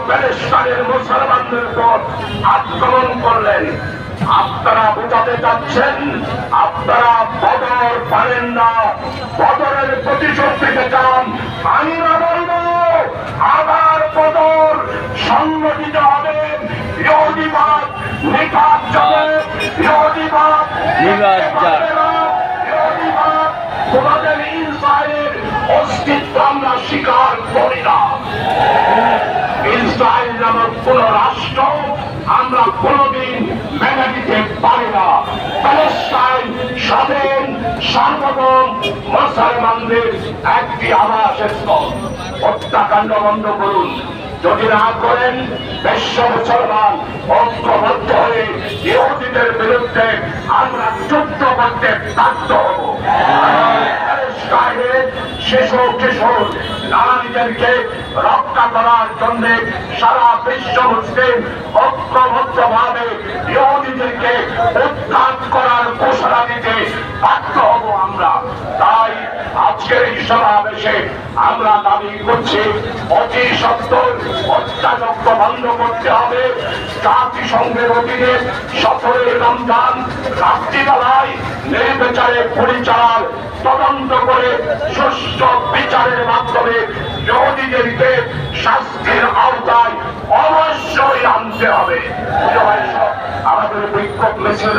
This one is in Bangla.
প্যালেস্টাইনের মুসলমানদের উপর আক্রমণ করলেন। আপনারা বোঝাতে চাচ্ছেন আপনারা বদর পারেন না, বদরের প্রতিশোধ নিতে চান। আমরা বলবো আবার বদর সংগঠিত হবে। ইহুদিবাদ নিপাত যাবে, ইহুদিবাদ তোমাদের ইসরায়েলের অস্তিত্ব আমরা স্বীকার করি না। ইসরায়েল নামক কোন রাষ্ট্র আমরা কোনদিন মেনে নিতে পারি না। প্যালেস্টাইন স্বাধীন সার্বভৌম মুসলমানদের একটি আবাসস্থল। হত্যাকাণ্ড বন্ধ করুন। যদি না করেন বিশ্ব মুসলমান ঐক্যবদ্ধ হয়ে ইহুদিদের বিরুদ্ধে আমরা যুদ্ধ করতে বাধ্য হব। শিশু কিশোর নারীদেরকে রক্ষা করার জন্য সারা বিশ্ব মুসলিম ঐক্যবদ্ধ ভাবে ইহুদিদেরকে উৎখাত করার ঘোষণা দিতে বাধ্য হব আমরা। তাই আজকের এই সমাবেশে আমরা দাবি করছি অতি সত্বর হত্যাযজ্ঞ বন্ধ করতে হবে। জাতিসংঘের অধীনে 17 রমজান রাত্রিবেলায় নির্বিচারে পরিচাল তদন্ত করে সুষ্ঠু বিচারের মাধ্যমে ইহুদিদেরকে শাস্তির আওতায় অবশ্যই আনতে হবে। আমাদের বিক্ষোভ মিছিল